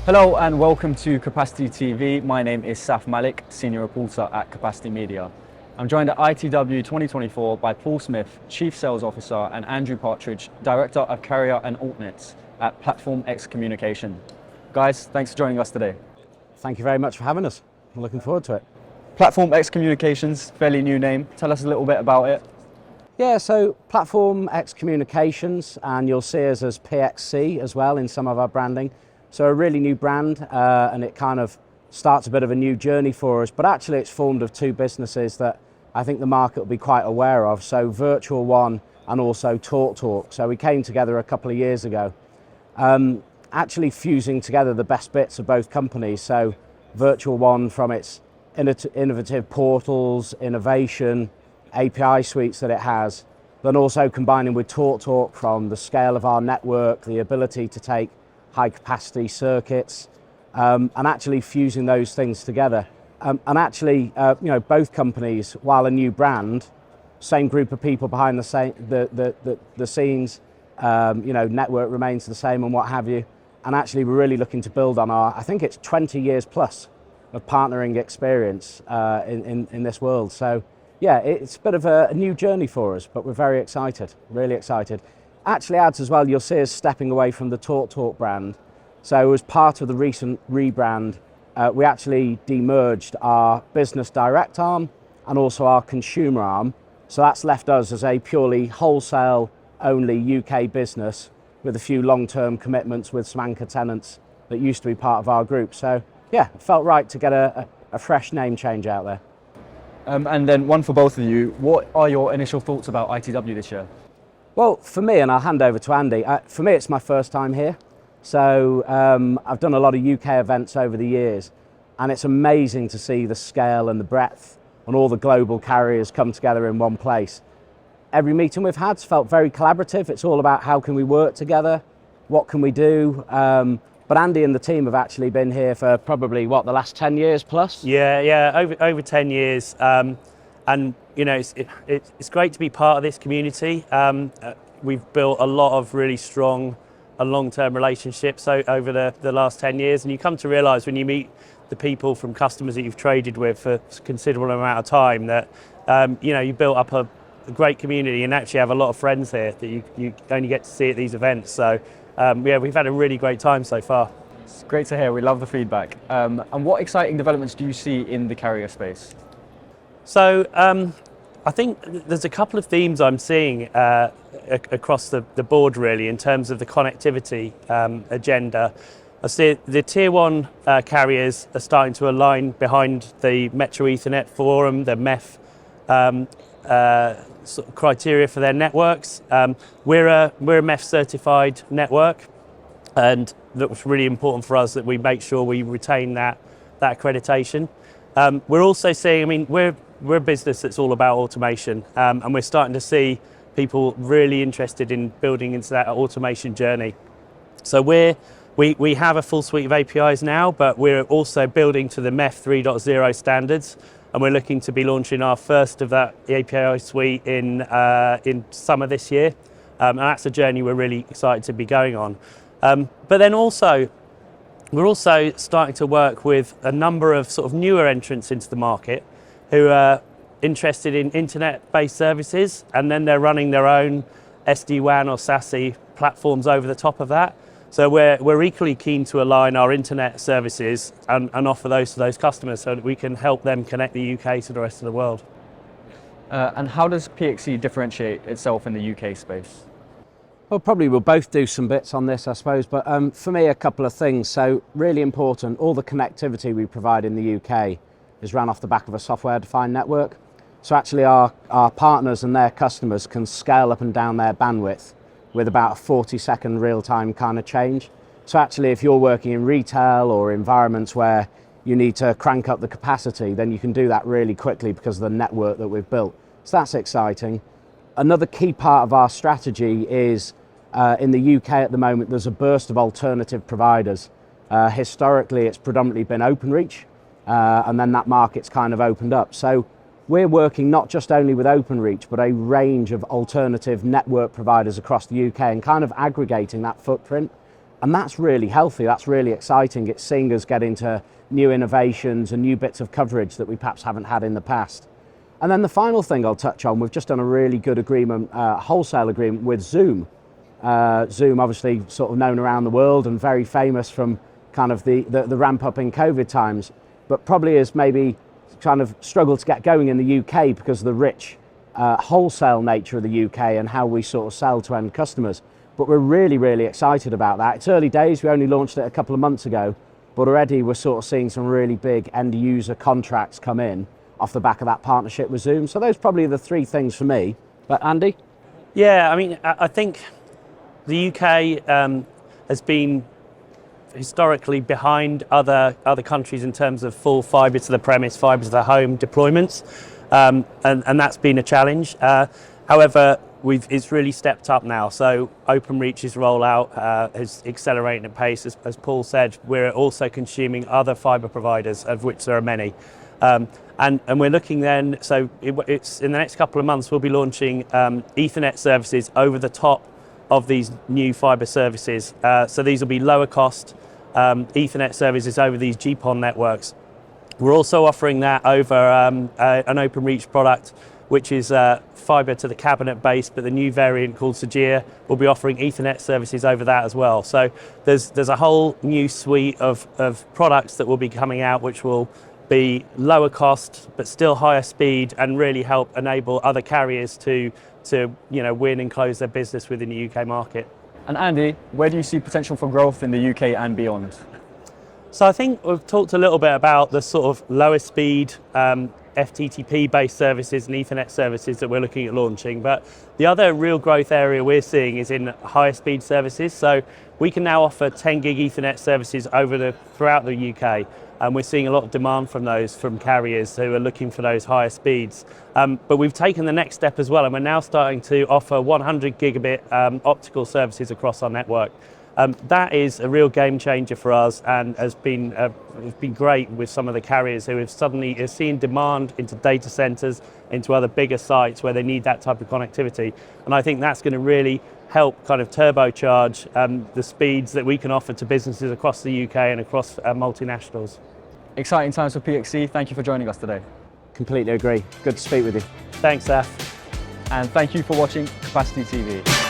Hello and welcome to Capacity TV. My name is Malik, Senior Reporter at Capacity Media. I'm joined at ITW 2024 by Paul Smith, Chief Sales Officer, and Andrew Partridge, Director of Carrier AltNets at PlatformX Communications. Guys, thanks for joining us today. Thank you very much for having us. I'm looking forward to it. PlatformX Communications, fairly new name. Tell us a little bit about it. Yeah, so PlatformX Communications, and you'll see us as PXC as well in some of our branding. So a really new brand, and it kind of starts a bit of a new journey for us, but actually it's formed of two businesses that I think the market will be quite aware of. So Virtual One and also TalkTalk. So we came together a couple of years ago, actually fusing together the best bits of both companies. So Virtual One from its innovative portals, innovation, API suites that it has, then also combining with TalkTalk from the scale of our network, the ability to take high capacity circuits, and actually fusing those things together. And actually, both companies, while a new brand, same group of people behind the scenes, network remains the same and what have you. And actually, we're really looking to build on I think it's 20 years plus of partnering experience in this world. So yeah, it's a bit of a new journey for us, but we're very excited, really excited. Actually adds as well, you'll see us stepping away from the TalkTalk brand. So as part of the recent rebrand, we actually demerged our business direct arm and also our consumer arm. So that's left us as a purely wholesale only UK business with a few long-term commitments with some anchor tenants that used to be part of our group. So yeah, it felt right to get a fresh name change out there. And then one for both of you, what are your initial thoughts about ITW this year? Well, for me, and I'll hand over to Andy, for me it's my first time here. So I've done a lot of UK events over the years, and it's amazing to see the scale and the breadth and all the global carriers come together in one place. Every meeting we've had felt very collaborative. It's all about how can we work together, what can we do. But Andy and the team have actually been here for probably, the last 10 years plus? Yeah, over 10 years. And it's great to be part of this community. We've built a lot of really strong and long-term relationships over the last 10 years, and you come to realise when you meet the people from customers that you've traded with for a considerable amount of time that you built up a great community and actually have a lot of friends here that you only get to see at these events. So we've had a really great time so far. It's great to hear. We love the feedback. And what exciting developments do you see in the carrier space? So I think there's a couple of themes I'm seeing across the board really in terms of the connectivity agenda. I see the tier one carriers are starting to align behind the Metro Ethernet Forum, the MEF sort of criteria for their networks. We're a MEF certified network, and that was really important for us that we make sure we retain that accreditation. We're also seeing, we're a business that's all about automation, and we're starting to see people really interested in building into that automation journey. So we have a full suite of APIs now, but we're also building to the MEF 3.0 standards, and we're looking to be launching our first of that API suite in summer this year. And that's a journey we're really excited to be going on. But then also, we're also starting to work with a number of sort of newer entrants into the market who are interested in internet-based services, and then they're running their own SD-WAN or SASE platforms over the top of that. So we're equally keen to align our internet services and offer those to those customers so that we can help them connect the UK to the rest of the world. And how does PXC differentiate itself in the UK space? Well, probably we'll both do some bits on this, I suppose, but for me, a couple of things. So really important, all the connectivity we provide in the UK is run off the back of a software-defined network. So actually our partners and their customers can scale up and down their bandwidth with about a 40-second real-time kind of change. So actually, if you're working in retail or environments where you need to crank up the capacity, then you can do that really quickly because of the network that we've built. So that's exciting. Another key part of our strategy is in the UK at the moment, there's a burst of alternative providers. Historically, it's predominantly been OpenReach, and then that market's kind of opened up. So we're working not just only with OpenReach, but a range of alternative network providers across the UK and kind of aggregating that footprint And that's really healthy, that's really exciting. It's seeing us get into new innovations and new bits of coverage that we perhaps haven't had in the past. And then the final thing I'll touch on, we've just done a really good agreement, wholesale agreement with Zoom. Zoom obviously sort of known around the world and very famous from kind of the ramp up in COVID times, but probably has maybe kind of struggled to get going in the UK because of the rich wholesale nature of the UK and how we sort of sell to end customers. But we're really, really excited about that. It's early days, we only launched it a couple of months ago, but already we're sort of seeing some really big end user contracts come in off the back of that partnership with Zoom. So those are probably the three things for me. But Andy? Yeah, I mean, I think the UK has been historically behind other countries in terms of full fibre to the premise, fibre to the home deployments, and that's been a challenge. However, it's really stepped up now. So Openreach's rollout is accelerating at pace. As Paul said, we're also consuming other fibre providers, of which there are many. And we're looking then, so it's in the next couple of months, we'll be launching Ethernet services over the top of these new fibre services. So these will be lower cost Ethernet services over these GPON networks. We're also offering that over an Openreach product, which is fibre to the cabinet base, but the new variant called Sagia will be offering Ethernet services over that as well. So there's a whole new suite of products that will be coming out, which will be lower cost but still higher speed and really help enable other carriers to win and close their business within the UK market. And Andy, where do you see potential for growth in the UK and beyond? So I think we've talked a little bit about the sort of lower speed FTTP based services and Ethernet services that we're looking at launching, but the other real growth area we're seeing is in higher speed services. So we can now offer 10 gig Ethernet services throughout the UK, and we're seeing a lot of demand from carriers who are looking for those higher speeds. But we've taken the next step as well, and we're now starting to offer 100 gigabit optical services across our network. That is a real game changer for us, and has been great with some of the carriers who have suddenly seen demand into data centers, into other bigger sites where they need that type of connectivity. And I think that's going to really help kind of turbocharge the speeds that we can offer to businesses across the UK and across multinationals. Exciting times for PXC. Thank you for joining us today. Completely agree. Good to speak with you. Thanks, Saf. And thank you for watching Capacity TV.